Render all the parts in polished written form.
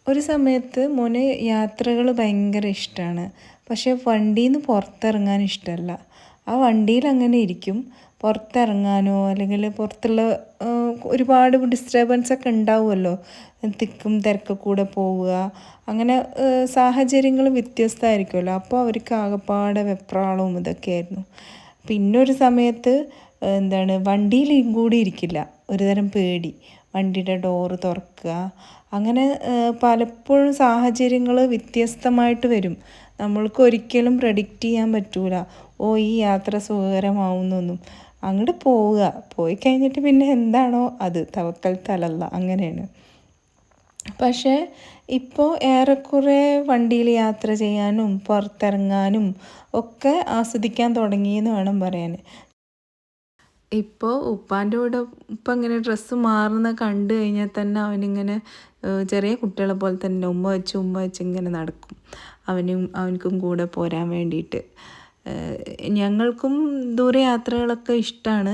ഒരു സമയത്ത് മോന് യാത്രകൾ ഭയങ്കര ഇഷ്ടമാണ്. പക്ഷേ വണ്ടിയിൽ നിന്ന് പുറത്തിറങ്ങാൻ ഇഷ്ടമല്ല. ആ വണ്ടിയിൽ അങ്ങനെ ഇരിക്കും. പുറത്തിറങ്ങാനോ അല്ലെങ്കിൽ പുറത്തുള്ള ഒരുപാട് ഡിസ്റ്റർബൻസ് ഒക്കെ ഉണ്ടാവുമല്ലോ. തിക്കും തിരക്ക് കൂടെ പോവുക, അങ്ങനെ സാഹചര്യങ്ങൾ വ്യത്യസ്തമായിരിക്കുമല്ലോ. അപ്പോൾ അവർക്ക് ആകെപ്പാടെ വെപ്രാളവും ഇതൊക്കെയായിരുന്നു. പിന്നെ ഒരു സമയത്ത് വണ്ടിയിൽ കൂടി ഇരിക്കില്ല. ഒരുതരം പേടി, വണ്ടിയുടെ ഡോറ് തുറക്കുക, അങ്ങനെ പലപ്പോഴും സാഹചര്യങ്ങൾ വ്യത്യസ്തമായിട്ട് വരും. നമ്മൾക്ക് ഒരിക്കലും പ്രെഡിക്റ്റ് ചെയ്യാൻ പറ്റൂല. ഈ യാത്ര സുഖകരമാവുന്നൊന്നും. അങ്ങോട്ട് പോവുക, പോയി കഴിഞ്ഞിട്ട് പിന്നെ എന്താണോ അത്, തവക്കൽത്ത് അലല്ലാഹ്, അങ്ങനെയാണ്. പക്ഷേ ഇപ്പോൾ ഏറെക്കുറെ വണ്ടിയിൽ യാത്ര ചെയ്യാനും പുറത്തിറങ്ങാനും ഒക്കെ ആസ്വദിക്കാൻ തുടങ്ങിയെന്ന് വേണം പറയാൻ. ഇപ്പോൾ ഉപ്പാൻ്റെ കൂടെ ഇപ്പം ഇങ്ങനെ ഡ്രസ്സ് മാറുന്ന കണ്ടു കഴിഞ്ഞാൽ തന്നെ അവനിങ്ങനെ ചെറിയ കുട്ടികളെ പോലെ തന്നെ ഉമ്മ വെച്ച് ഇങ്ങനെ നടക്കും. അവനക്കും കൂടെ പോരാൻ വേണ്ടിയിട്ട്. ഞങ്ങൾക്കും ദൂരയാത്രകളൊക്കെ ഇഷ്ടമാണ്.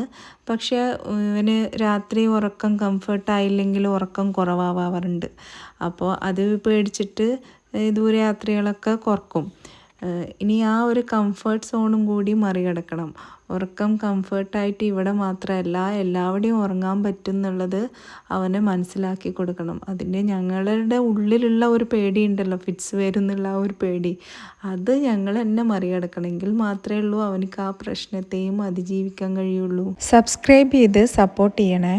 പക്ഷേ ഇവന് രാത്രി ഉറക്കം കംഫർട്ടായില്ലെങ്കിൽ ഉറക്കം കുറവാവാറുണ്ട്. അപ്പോൾ അത് പേടിച്ചിട്ട് ദൂരയാത്രകളൊക്കെ കുറക്കും. ഇനി ആ ഒരു കംഫർട്ട് സോണും കൂടി മറികടക്കണം. ഉറക്കം കംഫർട്ടായിട്ട് ഇവിടെ മാത്രമല്ല എല്ലാവിടെയും ഉറങ്ങാൻ പറ്റും എന്നുള്ളത് അവനെ മനസ്സിലാക്കി കൊടുക്കണം. അതിന് ഞങ്ങളുടെ ഉള്ളിലുള്ള ഒരു പേടിയുണ്ടല്ലോ, ഫിറ്റ്സ് വരും എന്നുള്ള ആ ഒരു പേടി, അത് ഞങ്ങൾ തന്നെ മറികടക്കണമെങ്കിൽ മാത്രമേ ഉള്ളൂ അവനക്ക് ആ പ്രശ്നത്തെയും അതിജീവിക്കാൻ കഴിയുള്ളൂ. സബ്സ്ക്രൈബ് ചെയ്ത് സപ്പോർട്ട് ചെയ്യണേ.